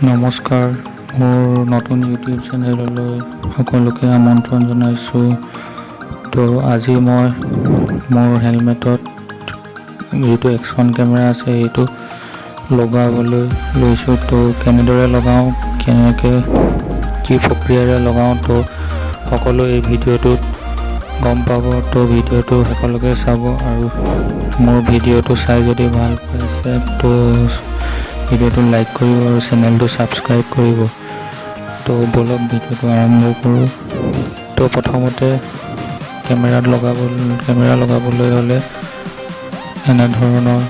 নমস্কাৰ, মোৰ নতুন ইউটিউব চেনেললৈ সকলোকে আমন্ত্ৰণ জনাইছোঁ। তো আজি মই মোৰ হেলমেটত যিটো একশ্যন কেমেৰা আছে সেইটো লগাবলৈ লৈছোঁ। তো কেনেদৰে লগাওঁ, কেনেকৈ কি প্ৰক্ৰিয়াৰে লগাওঁ, তো সকলো এই ভিডিঅ'টোত গম পাব। তো ভিডিঅ'টো সকলোকে চাব আৰু মোৰ ভিডিঅ'টো চাই যদি ভাল পাইছে তো ভিডিঅ'টো লাইক কৰিব আৰু চেনেলটো ছাবস্ক্ৰাইব কৰিব। তো বলক ভিডিঅ'টো আৰম্ভ কৰোঁ। তো প্ৰথমতে কেমেৰা লগাবলৈ হ'লে এনেধৰণৰ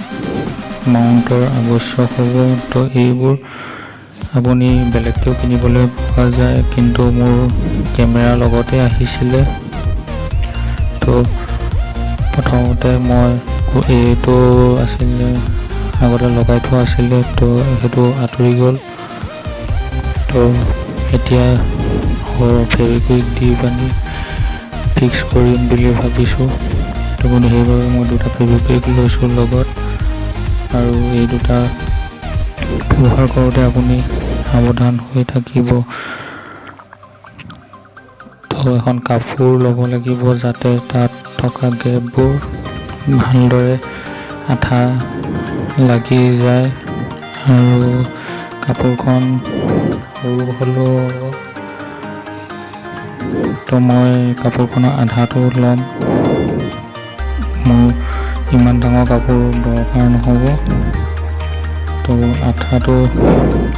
মাউণ্টৰ আৱশ্যক হ'ব। তো এইবোৰ আপুনি বেলেগকৈও কিনিবলৈ পোৱা যায়, কিন্তু মোৰ কেমেৰাৰ লগতে আহিছিলে। তো প্ৰথমতে মই এইটো আছিলে আগতে লগাই থোৱা আছিলে, তো সেইটো আঁতৰি গ'ল। তো এতিয়া ফেভিকুইক দি পানি ফিক্স কৰিম বুলি ভাবিছোঁ। তো সেইবাবে মই দুটা ফেভিকুইক লৈছোঁ লগত, আৰু এই দুটা ব্যৱহাৰ কৰোঁতে আপুনি সাৱধান হৈ থাকিব। তো এখন কাপোৰ ল'ব লাগিব যাতে তাত থকা গেপবোৰ ভালদৰে আঠা লাগি যায়, আৰু কাপোৰখন সৰু হ'লেও তো মই কাপোৰখনৰ আধাটো ল'ম। মোৰ ইমান ডাঙৰ কাপোৰ দৰকাৰ নহ'ব। তো আঠাটো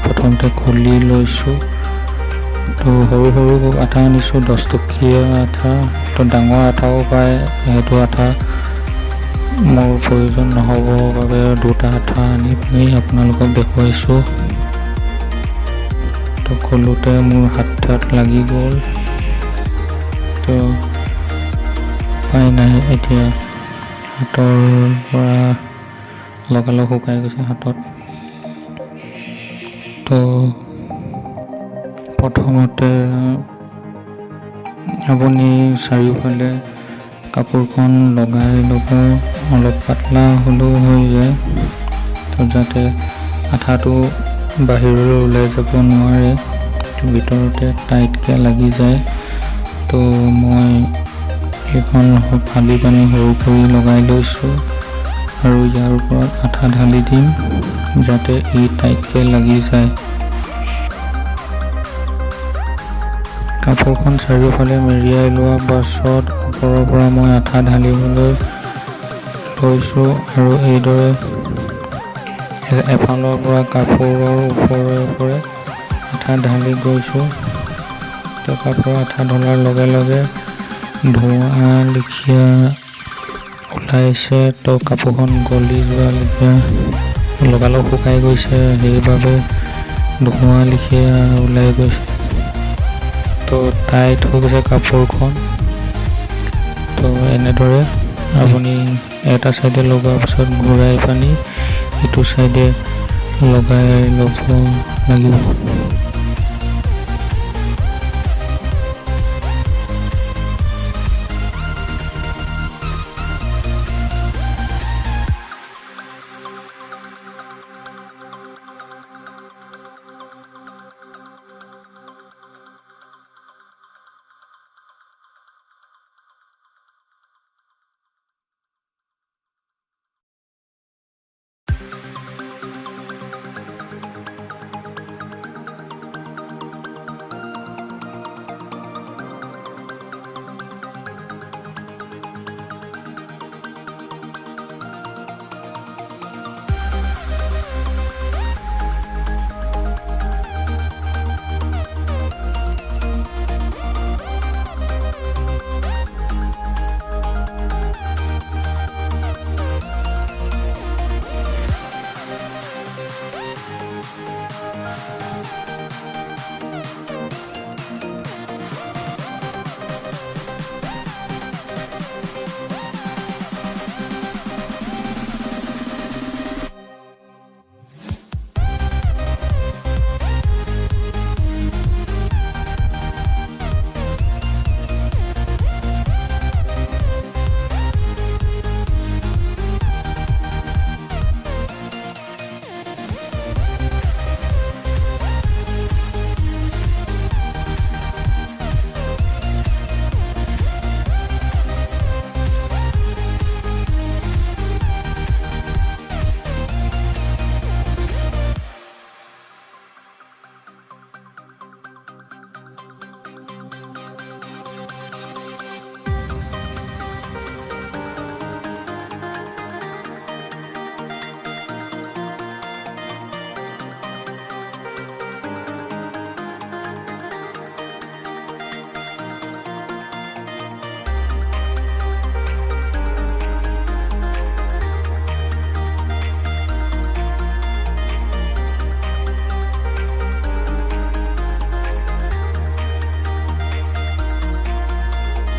প্ৰথমতে খুলি লৈছোঁ। তো সৰু সৰু আঠা আনিছোঁ, 10 টকীয়া আঠা। তো ডাঙৰ আঠাও পায়, সেইটো আঠা মোৰ প্ৰয়োজন নহ'ব বাবে দুটা আঠা আনি পিনি আপোনালোকক দেখুৱাইছোঁ। তো খোলোতে মোৰ হাত লাগি গ'ল। তো উপায় নাই, এতিয়া হাতৰ পৰা লগালগ শুকাই গৈছে হাতত। তো প্ৰথমতে আপুনি চাৰিওফালে কাপোৰখন লগাই ল'ব, অলপ পাতলা হ'লেও হৈ যায়, তো যাতে আঠাটো বাহিৰলৈ ওলাই যাব নোৱাৰে, ভিতৰতে টাইটকৈ লাগি যায়। তো মই এইখন ফালি পানি সৰু কৰি লগাই লৈছোঁ, আৰু ইয়াৰ ওপৰত আঠা ঢালি দিম যাতে ই টাইটকৈ লাগি যায়। কাপোৰখন চাৰিওফালে মেৰিয়াই লোৱাৰ পাছত ওপৰৰ পৰা মই আঠা ঢালিবলৈ লৈছোঁ, আৰু এইদৰে এফালৰ পৰা কাপোৰৰ ওপৰে আঠা ঢালি গৈছোঁ। তো কাপোৰৰ আঠা ঢলাৰ লগে লগে ধোঁৱা লেখীয়া ওলাইছে। তো কাপোৰখন গলি যোৱা লেখীয়া লগালগ শুকাই গৈছে, সেইবাবে ধোঁৱা লেখীয়া ওলাই গৈছে। তো টাইট হৈ গৈছে কাপোৰখন। তো এনেদৰে আপুনি এটা চাইডে লগোৱাৰ পিছত ঘূৰাই পানি ইটো চাইডে লগাই ল'ব লাগিব।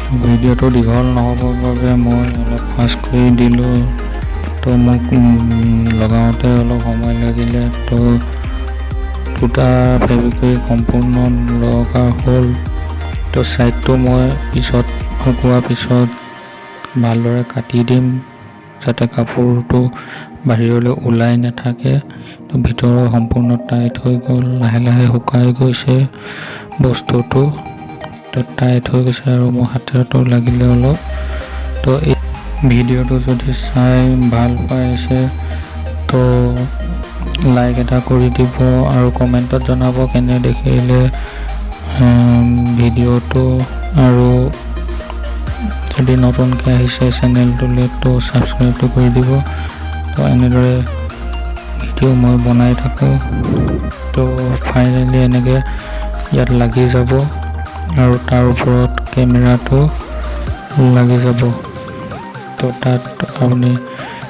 ভিডিঅ'টো দীঘল নহ'বৰ বাবে মই অলপ ফাষ্ট কৰি দিলোঁ। তো মোক লগাওঁতে অলপ সময় লাগিলে, তো দুটা ফেব্ৰিকুইক সম্পূৰ্ণ লগা হ'ল। তো ছাইডটো মই পিছত শুকোৱাৰ পিছত ভালদৰে কাটি দিম, যাতে কাপোৰটো বাহিৰলৈ ওলাই নাথাকে। তো ভিতৰৰ সম্পূৰ্ণ টাইট হৈ গ'ল, লাহে লাহে শুকাই গৈছে বস্তুটো। তো টাইট হৈ গৈছে আৰু মোৰ হাততো লাগিলে অলপ। তো এই ভিডিঅ'টো যদি চাই ভাল পাইছে তো লাইক এটা কৰি দিব আৰু কমেণ্টত জনাব কেনে দেখিলে ভিডিঅ'টো। আৰু যদি নতুনকৈ আহিছে চেনেলটোলৈ তো ছাবস্ক্ৰাইবটো কৰি দিব। তো এনেদৰে ভিডিঅ' মই বনাই থাকোঁ। তো ফাইনেলি এনেকৈ ইয়াত লাগি যাব আৰু তাৰ ওপৰত কেমেৰাটো লাগি যাব। তো তাত আপুনি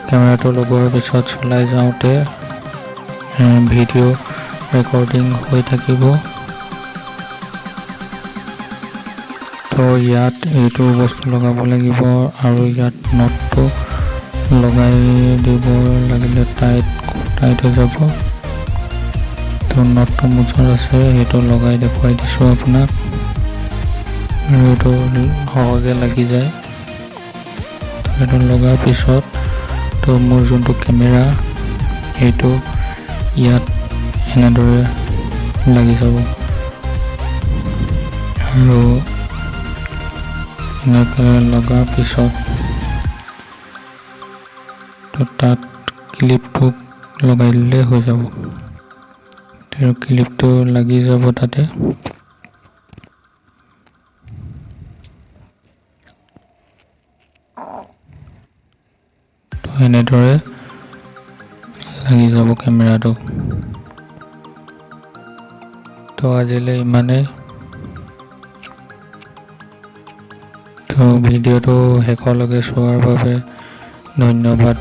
কেমেৰাটো লগোৱাৰ পিছত চলাই যাওঁতে ভিডিঅ' ৰেকৰ্ডিং হৈ থাকিব। তো ইয়াত এইটো বস্তু লগাব লাগিব আৰু ইয়াত নটটো লগাই দিব লাগিলে টাইট হৈ যাব। তো নটটো মুঠত আছে, সেইটো লগাই দেখুৱাই দিছোঁ আপোনাক। আৰু এইটো সহজে লাগি যায়। সেইটো লগাৰ পিছত তো মোৰ যোনটো কেমেৰা সেইটো ইয়াত এনেদৰে লাগি যাব। আৰু এনেকৈ লগাৰ পিছত তো তাত ক্লিপটো লগাই দিলে হৈ যাব। আৰু ক্লিপটো লাগি যাব তাতে। তো এনেদৰে লাগি যাব কেমেৰাটো। তো আজিলৈ ইমানেই। তো ভিডিঅ'টো শেষলৈকে চোৱাৰ বাবে ধন্যবাদ।